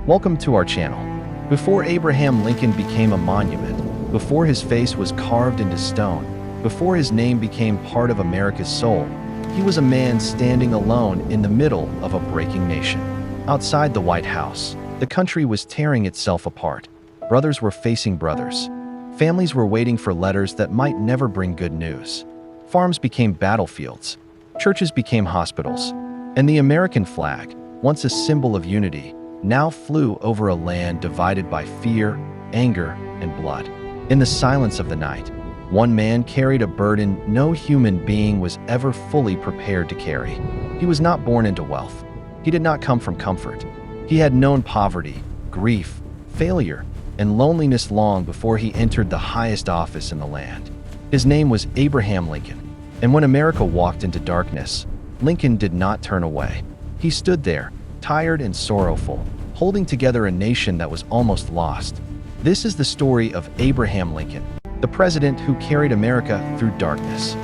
Welcome to our channel. Before Abraham Lincoln became a monument, before his face was carved into stone, before his name became part of America's soul, he was a man standing alone in the middle of a breaking nation. Outside the White House, the country was tearing itself apart. Brothers were facing brothers. Families were waiting for letters that might never bring good news. Farms became battlefields. Churches became hospitals. And the American flag, once a symbol of unity, now flew over a land divided by fear, anger, and blood. In the silence of the night, one man carried a burden no human being was ever fully prepared to carry. He was not born into wealth. He did not come from comfort. He had known poverty, grief, failure, and loneliness long before he entered the highest office in the land. His name was Abraham Lincoln. And when America walked into darkness, Lincoln did not turn away. He stood there, tired and sorrowful, holding together a nation that was almost lost. This is the story of Abraham Lincoln, the president who carried America through darkness.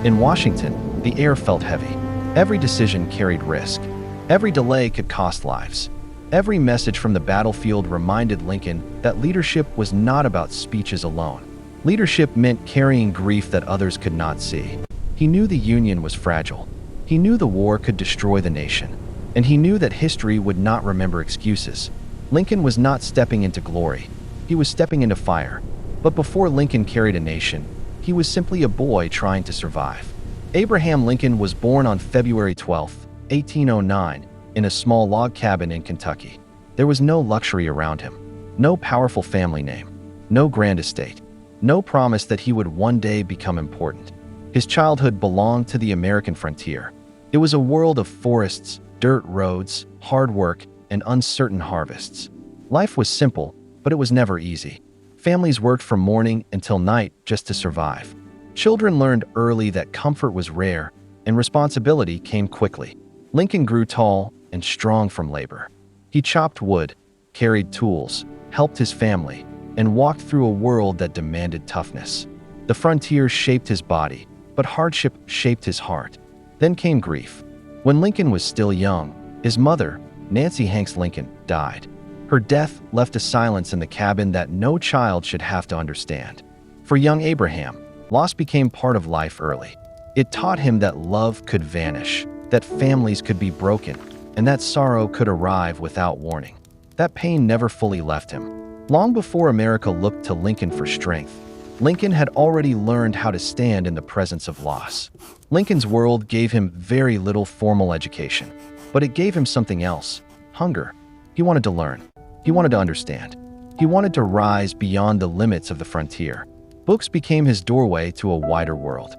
In Washington, the air felt heavy. Every decision carried risk. Every delay could cost lives. Every message from the battlefield reminded Lincoln that leadership was not about speeches alone. Leadership meant carrying grief that others could not see. He knew the Union was fragile. He knew the war could destroy the nation. And he knew that history would not remember excuses. Lincoln was not stepping into glory. He was stepping into fire. But before Lincoln carried a nation, he was simply a boy trying to survive. Abraham Lincoln was born on February 12, 1809, in a small log cabin in Kentucky. There was no luxury around him, no powerful family name, no grand estate, no promise that he would one day become important. His childhood belonged to the American frontier. It was a world of forests, dirt roads, hard work, and uncertain harvests. Life was simple, but it was never easy. Families worked from morning until night just to survive. Children learned early that comfort was rare, and responsibility came quickly. Lincoln grew tall and strong from labor. He chopped wood, carried tools, helped his family, and walked through a world that demanded toughness. The frontier shaped his body, but hardship shaped his heart. Then came grief. When Lincoln was still young, his mother, Nancy Hanks Lincoln, died. Her death left a silence in the cabin that no child should have to understand. For young Abraham, loss became part of life early. It taught him that love could vanish, that families could be broken, and that sorrow could arrive without warning. That pain never fully left him. Long before America looked to Lincoln for strength, Lincoln had already learned how to stand in the presence of loss. Lincoln's world gave him very little formal education, but it gave him something else: hunger. He wanted to learn. He wanted to understand. He wanted to rise beyond the limits of the frontier. Books became his doorway to a wider world.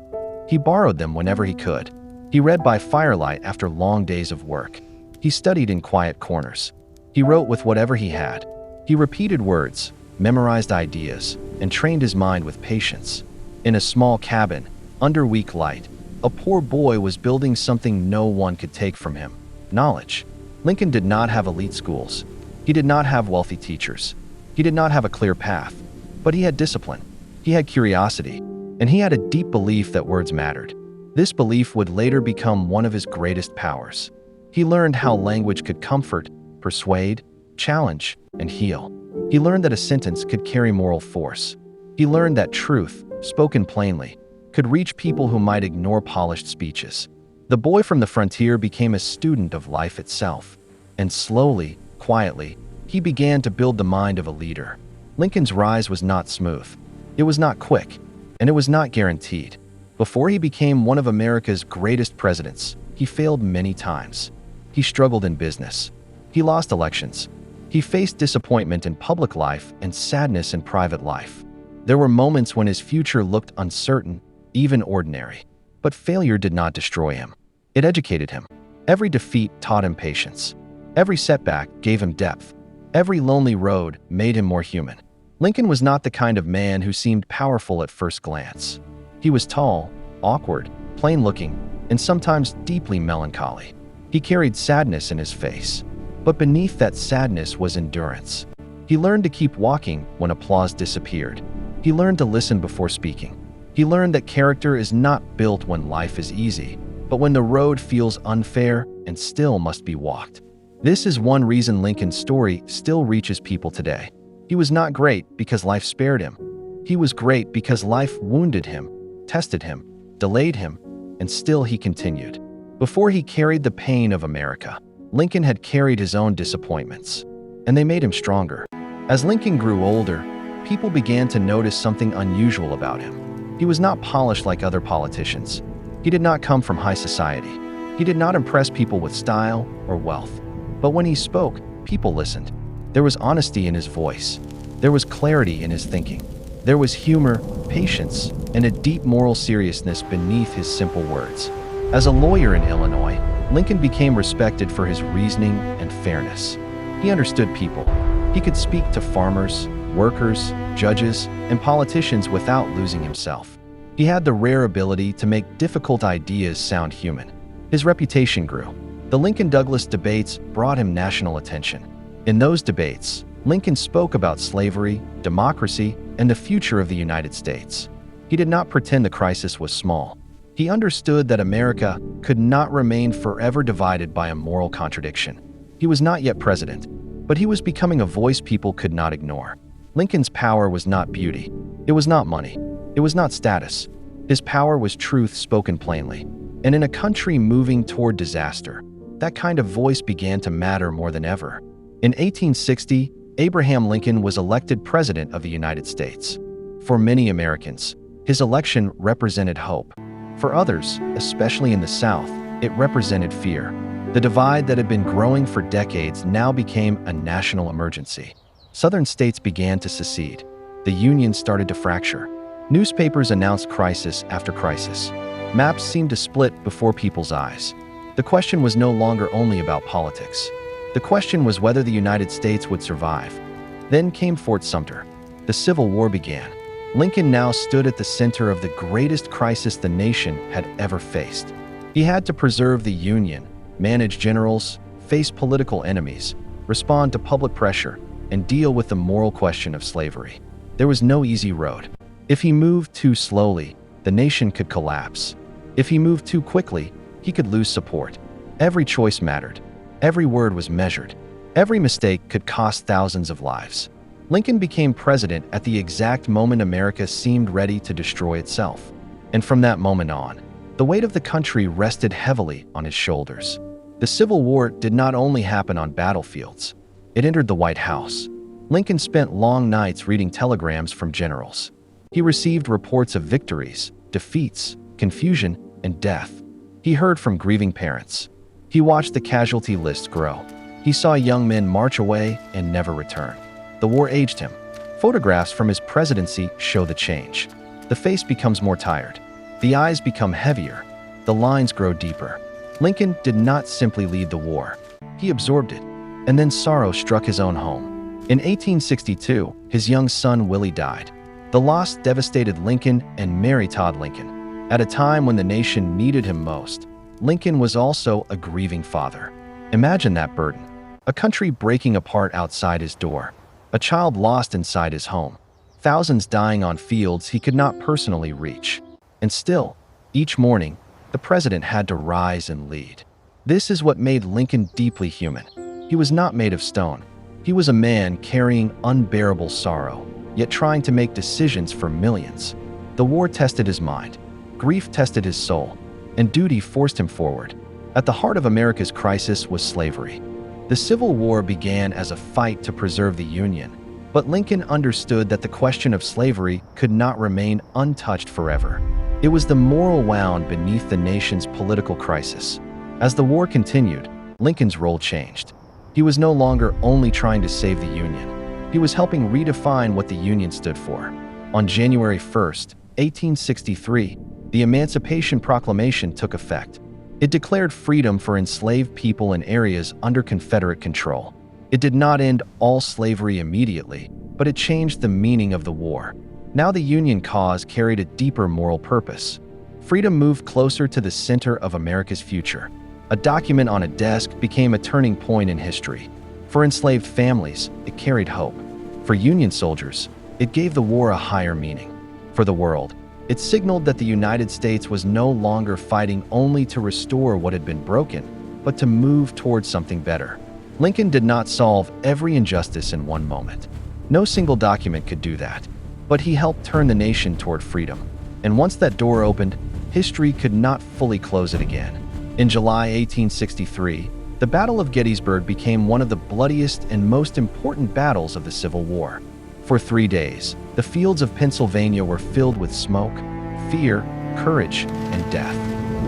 He borrowed them whenever he could. He read by firelight after long days of work. He studied in quiet corners. He wrote with whatever he had. He repeated words, memorized ideas, and trained his mind with patience. In a small cabin, under weak light, a poor boy was building something no one could take from him: knowledge. Lincoln did not have elite schools. He did not have wealthy teachers. He did not have a clear path. But he had discipline. He had curiosity. And he had a deep belief that words mattered. This belief would later become one of his greatest powers. He learned how language could comfort, persuade, challenge, and heal. He learned that a sentence could carry moral force. He learned that truth, spoken plainly, could reach people who might ignore polished speeches. The boy from the frontier became a student of life itself. And slowly, quietly, he began to build the mind of a leader. Lincoln's rise was not smooth. It was not quick, and it was not guaranteed. Before he became one of America's greatest presidents, he failed many times. He struggled in business. He lost elections. He faced disappointment in public life and sadness in private life. There were moments when his future looked uncertain, even ordinary. But failure did not destroy him. It educated him. Every defeat taught him patience. Every setback gave him depth. Every lonely road made him more human. Lincoln was not the kind of man who seemed powerful at first glance. He was tall, awkward, plain-looking, and sometimes deeply melancholy. He carried sadness in his face. But beneath that sadness was endurance. He learned to keep walking when applause disappeared. He learned to listen before speaking. He learned that character is not built when life is easy, but when the road feels unfair and still must be walked. This is one reason Lincoln's story still reaches people today. He was not great because life spared him. He was great because life wounded him, tested him, delayed him, and still he continued. Before he carried the pain of America, Lincoln had carried his own disappointments, and they made him stronger. As Lincoln grew older, people began to notice something unusual about him. He was not polished like other politicians. He did not come from high society. He did not impress people with style or wealth. But when he spoke, people listened. There was honesty in his voice. There was clarity in his thinking. There was humor, patience, and a deep moral seriousness beneath his simple words. As a lawyer in Illinois, Lincoln became respected for his reasoning and fairness. He understood people. He could speak to farmers, workers, judges, and politicians without losing himself. He had the rare ability to make difficult ideas sound human. His reputation grew. The Lincoln-Douglas debates brought him national attention. In those debates, Lincoln spoke about slavery, democracy, and the future of the United States. He did not pretend the crisis was small. He understood that America could not remain forever divided by a moral contradiction. He was not yet president, but he was becoming a voice people could not ignore. Lincoln's power was not beauty. It was not money. It was not status. His power was truth spoken plainly. And in a country moving toward disaster, that kind of voice began to matter more than ever. In 1860, Abraham Lincoln was elected President of the United States. For many Americans, his election represented hope. For others, especially in the South, it represented fear. The divide that had been growing for decades now became a national emergency. Southern states began to secede. The Union started to fracture. Newspapers announced crisis after crisis. Maps seemed to split before people's eyes. The question was no longer only about politics. The question was whether the United States would survive. Then came Fort Sumter. The Civil War began. Lincoln now stood at the center of the greatest crisis the nation had ever faced. He had to preserve the Union, manage generals, face political enemies, respond to public pressure, and deal with the moral question of slavery. There was no easy road. If he moved too slowly, the nation could collapse. If he moved too quickly, he could lose support. Every choice mattered. Every word was measured. Every mistake could cost thousands of lives. Lincoln became president at the exact moment America seemed ready to destroy itself. And from that moment on, the weight of the country rested heavily on his shoulders. The Civil War did not only happen on battlefields. It entered the White House. Lincoln spent long nights reading telegrams from generals. He received reports of victories, defeats, confusion, and death. He heard from grieving parents. He watched the casualty lists grow. He saw young men march away and never return. The war aged him. Photographs from his presidency show the change. The face becomes more tired. The eyes become heavier. The lines grow deeper. Lincoln did not simply lead the war. He absorbed it. And then sorrow struck his own home. In 1862, his young son Willie died. The loss devastated Lincoln and Mary Todd Lincoln. At a time when the nation needed him most, Lincoln was also a grieving father. Imagine that burden. A country breaking apart outside his door. A child lost inside his home. Thousands dying on fields he could not personally reach. And still, each morning, the president had to rise and lead. This is what made Lincoln deeply human. He was not made of stone. He was a man carrying unbearable sorrow, yet trying to make decisions for millions. The war tested his mind. Grief tested his soul. And duty forced him forward. At the heart of America's crisis was slavery. The Civil War began as a fight to preserve the Union, but Lincoln understood that the question of slavery could not remain untouched forever. It was the moral wound beneath the nation's political crisis. As the war continued, Lincoln's role changed. He was no longer only trying to save the Union. He was helping redefine what the Union stood for. On January 1st, 1863, the Emancipation Proclamation took effect. It declared freedom for enslaved people in areas under Confederate control. It did not end all slavery immediately, but it changed the meaning of the war. Now the Union cause carried a deeper moral purpose. Freedom moved closer to the center of America's future. A document on a desk became a turning point in history. For enslaved families, it carried hope. For Union soldiers, it gave the war a higher meaning. For the world, it signaled that the United States was no longer fighting only to restore what had been broken, but to move towards something better. Lincoln did not solve every injustice in one moment. No single document could do that. But he helped turn the nation toward freedom. And once that door opened, history could not fully close it again. In July 1863, the Battle of Gettysburg became one of the bloodiest and most important battles of the Civil War. For 3 days, the fields of Pennsylvania were filled with smoke, fear, courage, and death.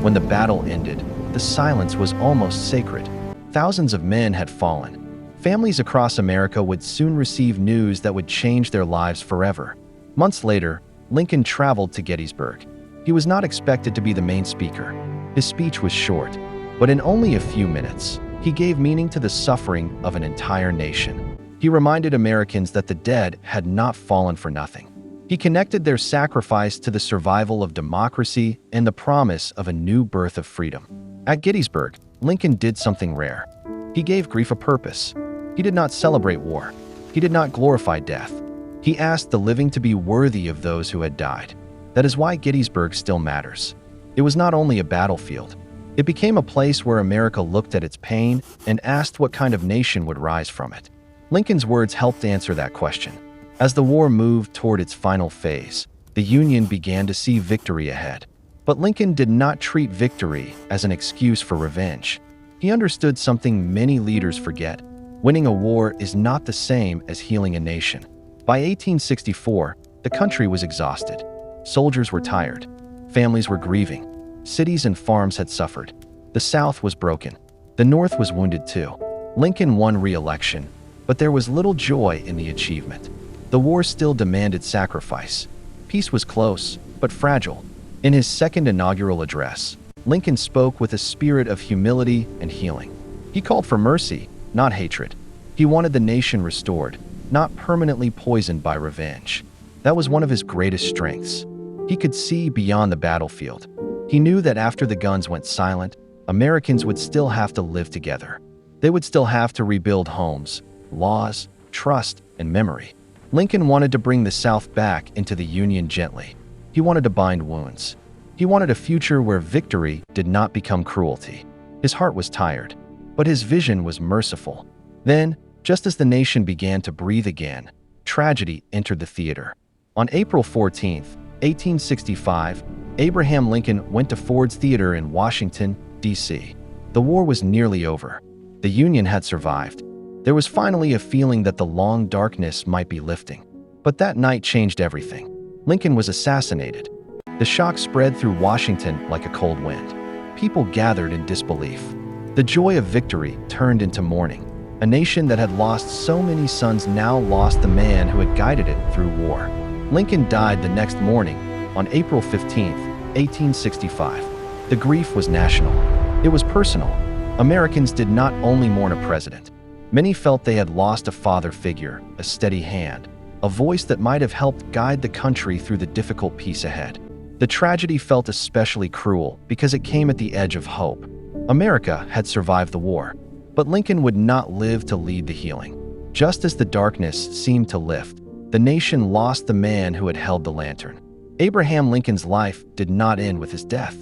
When the battle ended, the silence was almost sacred. Thousands of men had fallen. Families across America would soon receive news that would change their lives forever. Months later, Lincoln traveled to Gettysburg. He was not expected to be the main speaker. His speech was short, but in only a few minutes, he gave meaning to the suffering of an entire nation. He reminded Americans that the dead had not fallen for nothing. He connected their sacrifice to the survival of democracy and the promise of a new birth of freedom. At Gettysburg, Lincoln did something rare. He gave grief a purpose. He did not celebrate war. He did not glorify death. He asked the living to be worthy of those who had died. That is why Gettysburg still matters. It was not only a battlefield. It became a place where America looked at its pain and asked what kind of nation would rise from it. Lincoln's words helped answer that question. As the war moved toward its final phase, the Union began to see victory ahead. But Lincoln did not treat victory as an excuse for revenge. He understood something many leaders forget. Winning a war is not the same as healing a nation. By 1864, the country was exhausted. Soldiers were tired. Families were grieving. Cities and farms had suffered. The South was broken. The North was wounded too. Lincoln won re-election, but there was little joy in the achievement. The war still demanded sacrifice. Peace was close, but fragile. In his second inaugural address, Lincoln spoke with a spirit of humility and healing. He called for mercy, not hatred. He wanted the nation restored, not permanently poisoned by revenge. That was one of his greatest strengths. He could see beyond the battlefield. He knew that after the guns went silent, Americans would still have to live together. They would still have to rebuild homes, laws, trust, and memory. Lincoln wanted to bring the South back into the Union gently. He wanted to bind wounds. He wanted a future where victory did not become cruelty. His heart was tired, but his vision was merciful. Then, just as the nation began to breathe again, tragedy entered the theater. On April 14, 1865, Abraham Lincoln went to Ford's Theater in Washington, D.C. The war was nearly over. The Union had survived. There was finally a feeling that the long darkness might be lifting. But that night changed everything. Lincoln was assassinated. The shock spread through Washington like a cold wind. People gathered in disbelief. The joy of victory turned into mourning. A nation that had lost so many sons now lost the man who had guided it through war. Lincoln died the next morning, on April 15, 1865. The grief was national. It was personal. Americans did not only mourn a president. Many felt they had lost a father figure, a steady hand, a voice that might have helped guide the country through the difficult piece ahead. The tragedy felt especially cruel because it came at the edge of hope. America had survived the war, but Lincoln would not live to lead the healing. Just as the darkness seemed to lift, the nation lost the man who had held the lantern. Abraham Lincoln's life did not end with his death.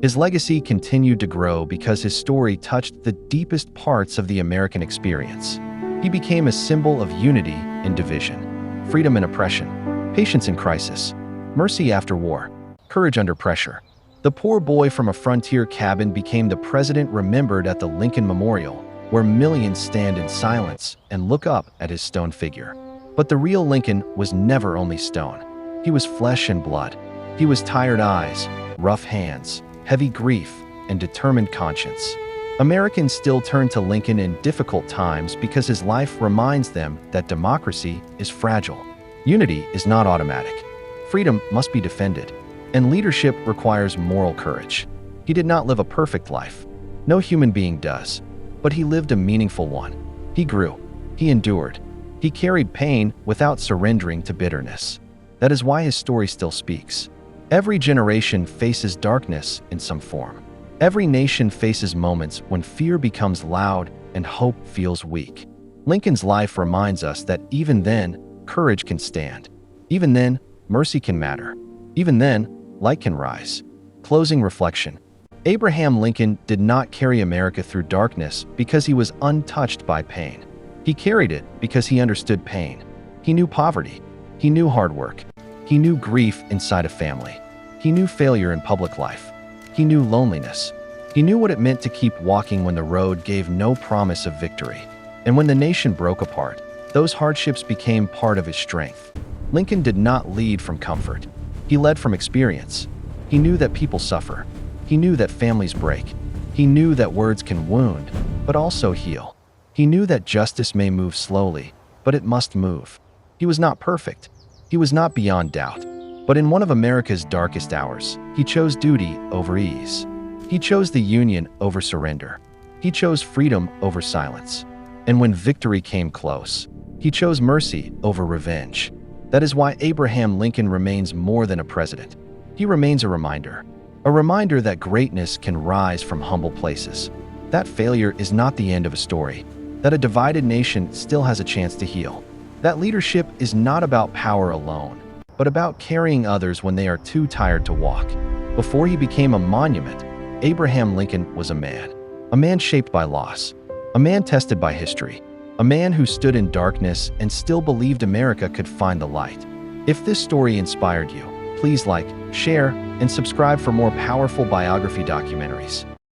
His legacy continued to grow because his story touched the deepest parts of the American experience. He became a symbol of unity in division, freedom in oppression, patience in crisis, mercy after war, courage under pressure. The poor boy from a frontier cabin became the president remembered at the Lincoln Memorial, where millions stand in silence and look up at his stone figure. But the real Lincoln was never only stone. He was flesh and blood. He was tired eyes, rough hands, heavy grief, and determined conscience. Americans still turn to Lincoln in difficult times because his life reminds them that democracy is fragile. Unity is not automatic. Freedom must be defended, and leadership requires moral courage. He did not live a perfect life. No human being does, but he lived a meaningful one. He grew. He endured. He carried pain without surrendering to bitterness. That is why his story still speaks. Every generation faces darkness in some form. Every nation faces moments when fear becomes loud and hope feels weak. Lincoln's life reminds us that even then, courage can stand. Even then, mercy can matter. Even then, light can rise. Closing reflection. Abraham Lincoln did not carry America through darkness because he was untouched by pain. He carried it because he understood pain. He knew poverty. He knew hard work. He knew grief inside a family. He knew failure in public life. He knew loneliness. He knew what it meant to keep walking when the road gave no promise of victory. And when the nation broke apart, those hardships became part of his strength. Lincoln did not lead from comfort. He led from experience. He knew that people suffer. He knew that families break. He knew that words can wound, but also heal. He knew that justice may move slowly, but it must move. He was not perfect. He was not beyond doubt. But in one of America's darkest hours, he chose duty over ease. He chose the Union over surrender. He chose freedom over silence. And when victory came close, he chose mercy over revenge. That is why Abraham Lincoln remains more than a president. He remains a reminder that greatness can rise from humble places. That failure is not the end of a story, that a divided nation still has a chance to heal. That leadership is not about power alone, but about carrying others when they are too tired to walk. Before he became a monument, Abraham Lincoln was a man shaped by loss, a man tested by history, a man who stood in darkness and still believed America could find the light. If this story inspired you, please like, share, and subscribe for more powerful biography documentaries.